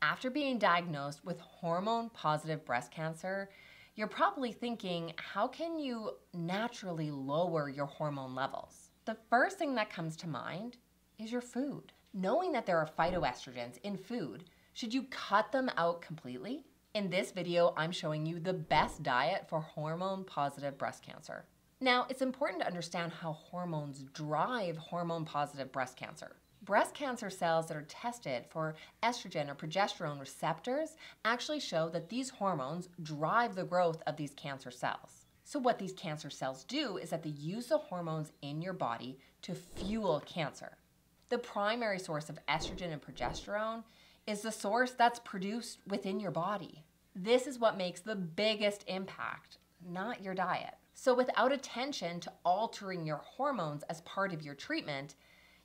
After being diagnosed with hormone-positive breast cancer, you're probably thinking, how can you naturally lower your hormone levels? The first thing that comes to mind is your food. Knowing that there are phytoestrogens in food, should you cut them out completely? In this video, I'm showing you the best diet for hormone-positive breast cancer. Now, it's important to understand how hormones drive hormone-positive breast cancer. Breast cancer cells that are tested for estrogen or progesterone receptors actually show that these hormones drive the growth of these cancer cells. So what these cancer cells do is that they use the hormones in your body to fuel cancer. The primary source of estrogen and progesterone is the source that's produced within your body. This is what makes the biggest impact, not your diet. So without attention to altering your hormones as part of your treatment,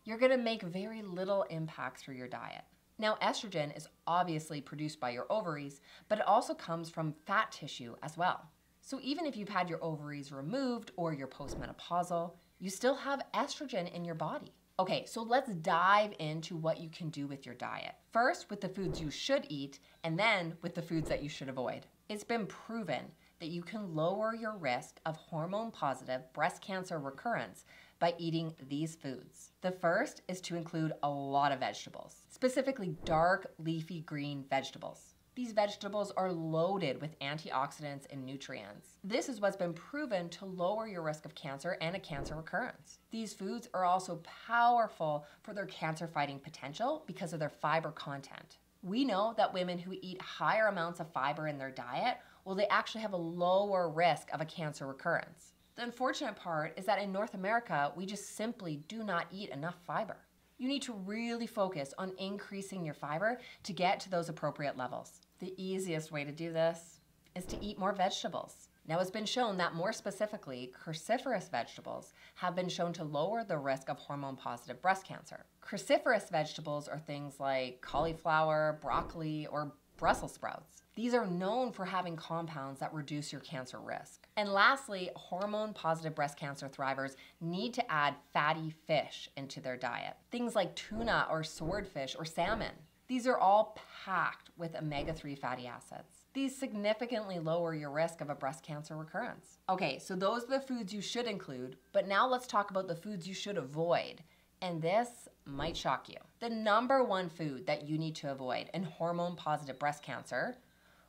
you're going to make very little impact through your diet. Now, estrogen is obviously produced by your ovaries, but it also comes from fat tissue as well. So even if you've had your ovaries removed or you're postmenopausal, you still have estrogen in your body. Okay, so let's dive into what you can do with your diet. First, with the foods you should eat, and then with the foods that you should avoid. It's been proven that you can lower your risk of hormone-positive breast cancer recurrence by eating these foods. The first is to include a lot of vegetables, specifically dark leafy green vegetables. These vegetables are loaded with antioxidants and nutrients. This is what's been proven to lower your risk of cancer and a cancer recurrence. These foods are also powerful for their cancer-fighting potential because of their fiber content. We know that women who eat higher amounts of fiber in their diet, well, they actually have a lower risk of a cancer recurrence. The unfortunate part is that in North America, we just simply do not eat enough fiber. You need to really focus on increasing your fiber to get to those appropriate levels. The easiest way to do this is to eat more vegetables. Now, it's been shown that more specifically, cruciferous vegetables have been shown to lower the risk of hormone-positive breast cancer. Cruciferous vegetables are things like cauliflower, broccoli, or Brussels sprouts. These are known for having compounds that reduce your cancer risk. And lastly, hormone-positive breast cancer thrivers need to add fatty fish into their diet. Things like tuna or swordfish or salmon. These are all packed with omega-3 fatty acids. These significantly lower your risk of a breast cancer recurrence. Okay, so those are the foods you should include, but now let's talk about the foods you should avoid. And this might shock you. The number one food that you need to avoid in hormone-positive breast cancer,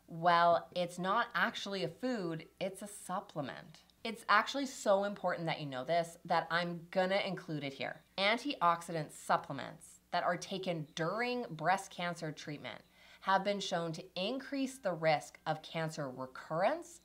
well, it's not actually a food, it's a supplement. It's actually so important that you know this that I'm gonna include it here. Antioxidant supplements that are taken during breast cancer treatment have been shown to increase the risk of cancer recurrence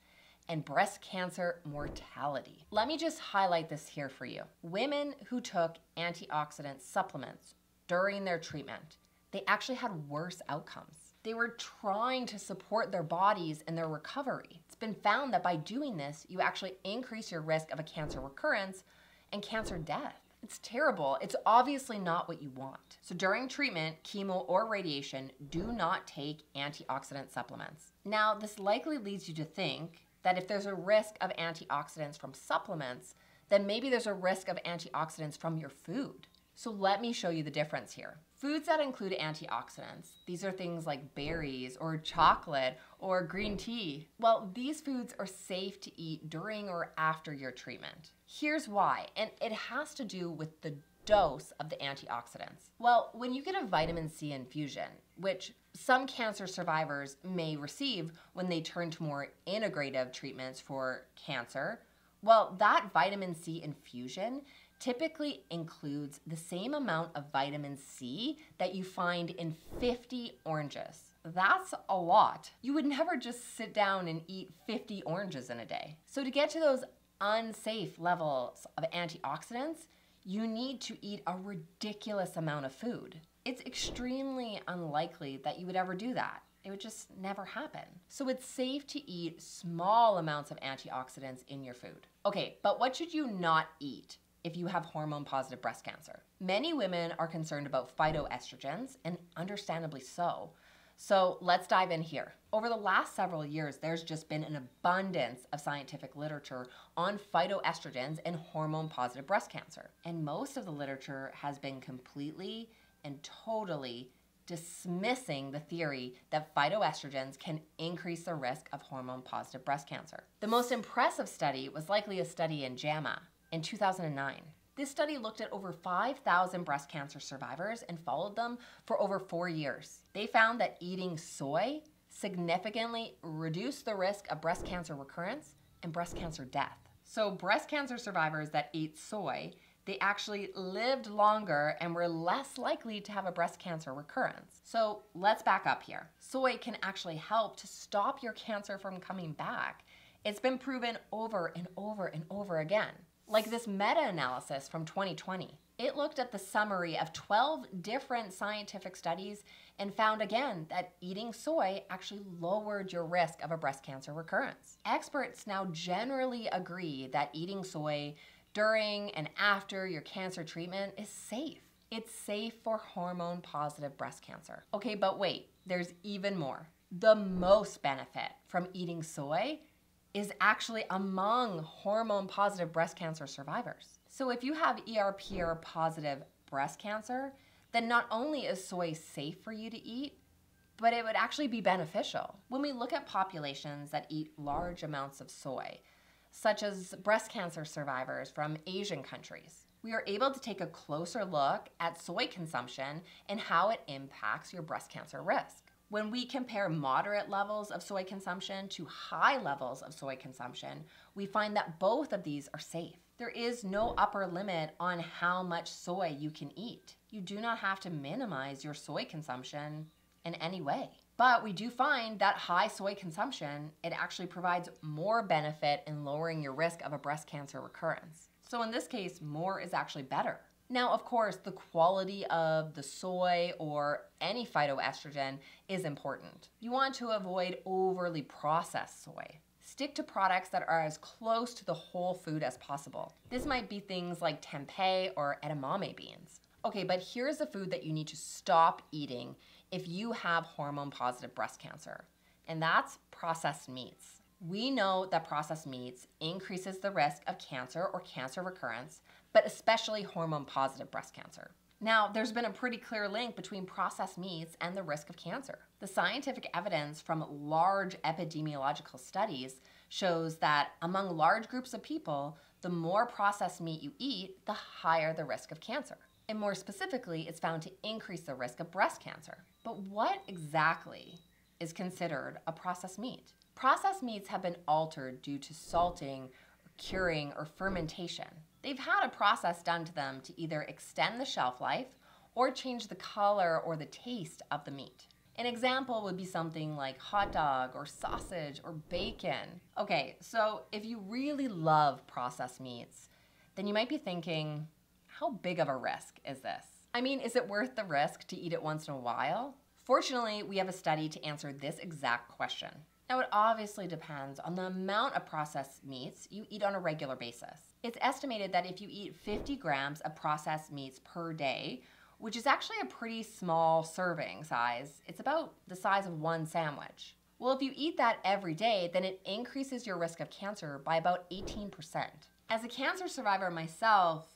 and breast cancer mortality. Let me just highlight this here for you. Women who took antioxidant supplements during their treatment, they actually had worse outcomes. They were trying to support their bodies in their recovery. It's been found that by doing this, you actually increase your risk of a cancer recurrence and cancer death. It's terrible. It's obviously not what you want. So during treatment, chemo or radiation, do not take antioxidant supplements. Now, this likely leads you to think that if there's a risk of antioxidants from supplements, then maybe there's a risk of antioxidants from your food. So let me show you the difference here. Foods that include antioxidants, these are things like berries or chocolate or green tea. Well, these foods are safe to eat during or after your treatment. Here's why, and it has to do with the dose of the antioxidants. Well, when you get a vitamin C infusion, which some cancer survivors may receive when they turn to more integrative treatments for cancer, well, that vitamin C infusion typically includes the same amount of vitamin C that you find in 50 oranges. That's a lot. You would never just sit down and eat 50 oranges in a day. So to get to those unsafe levels of antioxidants, you need to eat a ridiculous amount of food. It's extremely unlikely that you would ever do that. It would just never happen. So it's safe to eat small amounts of antioxidants in your food. Okay, but what should you not eat if you have hormone-positive breast cancer? Many women are concerned about phytoestrogens, and understandably so. So let's dive in here. Over the last several years, there's just been an abundance of scientific literature on phytoestrogens and hormone-positive breast cancer. And most of the literature has been completely and totally dismissing the theory that phytoestrogens can increase the risk of hormone-positive breast cancer. The most impressive study was likely a study in JAMA in 2009. This study looked at over 5,000 breast cancer survivors and followed them for over 4 years. They found that eating soy significantly reduced the risk of breast cancer recurrence and breast cancer death. So breast cancer survivors that ate soy, they actually lived longer and were less likely to have a breast cancer recurrence. So let's back up here. Soy can actually help to stop your cancer from coming back. It's been proven over and over and over again. Like this meta-analysis from 2020. It looked at the summary of 12 different scientific studies and found again that eating soy actually lowered your risk of a breast cancer recurrence. Experts now generally agree that eating soy during and after your cancer treatment is safe. It's safe for hormone-positive breast cancer. Okay, but wait, there's even more. The most benefit from eating soy is actually among hormone-positive breast cancer survivors. So if you have ER-positive breast cancer, then not only is soy safe for you to eat, but it would actually be beneficial. When we look at populations that eat large amounts of soy, such as breast cancer survivors from Asian countries, we are able to take a closer look at soy consumption and how it impacts your breast cancer risk. When we compare moderate levels of soy consumption to high levels of soy consumption, we find that both of these are safe. There is no upper limit on how much soy you can eat. You do not have to minimize your soy consumption in any way. But we do find that high soy consumption, it actually provides more benefit in lowering your risk of a breast cancer recurrence. So in this case, more is actually better. Now, of course, the quality of the soy or any phytoestrogen is important. You want to avoid overly processed soy. Stick to products that are as close to the whole food as possible. This might be things like tempeh or edamame beans. Okay, but here's the food that you need to stop eating if you have hormone-positive breast cancer, and that's processed meats. We know that processed meats increases the risk of cancer or cancer recurrence, but especially hormone-positive breast cancer. Now, there's been a pretty clear link between processed meats and the risk of cancer. The scientific evidence from large epidemiological studies shows that among large groups of people, the more processed meat you eat, the higher the risk of cancer. And more specifically, it's found to increase the risk of breast cancer. But what exactly is considered a processed meat? Processed meats have been altered due to salting, curing, or fermentation. They've had a process done to them to either extend the shelf life or change the color or the taste of the meat. An example would be something like hot dog or sausage or bacon. Okay, so if you really love processed meats, then you might be thinking, how big of a risk is this? I mean, is it worth the risk to eat it once in a while? Fortunately, we have a study to answer this exact question. Now, it obviously depends on the amount of processed meats you eat on a regular basis. It's estimated that if you eat 50 grams of processed meats per day, which is actually a pretty small serving size, it's about the size of one sandwich. Well, if you eat that every day, then it increases your risk of cancer by about 18%. As a cancer survivor myself,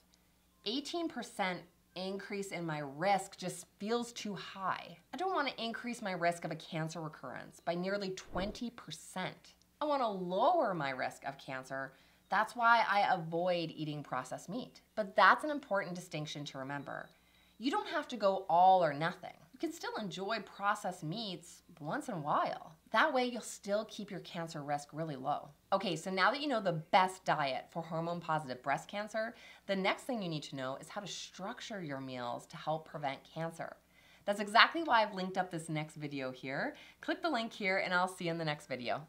18% increase in my risk just feels too high. I don't want to increase my risk of a cancer recurrence by nearly 20%. I want to lower my risk of cancer. That's why I avoid eating processed meat. But that's an important distinction to remember. You don't have to go all or nothing. You can still enjoy processed meats once in a while. That way you'll still keep your cancer risk really low. Okay, so now that you know the best diet for hormone-positive breast cancer, the next thing you need to know is how to structure your meals to help prevent cancer. That's exactly why I've linked up this next video here. Click the link here and I'll see you in the next video.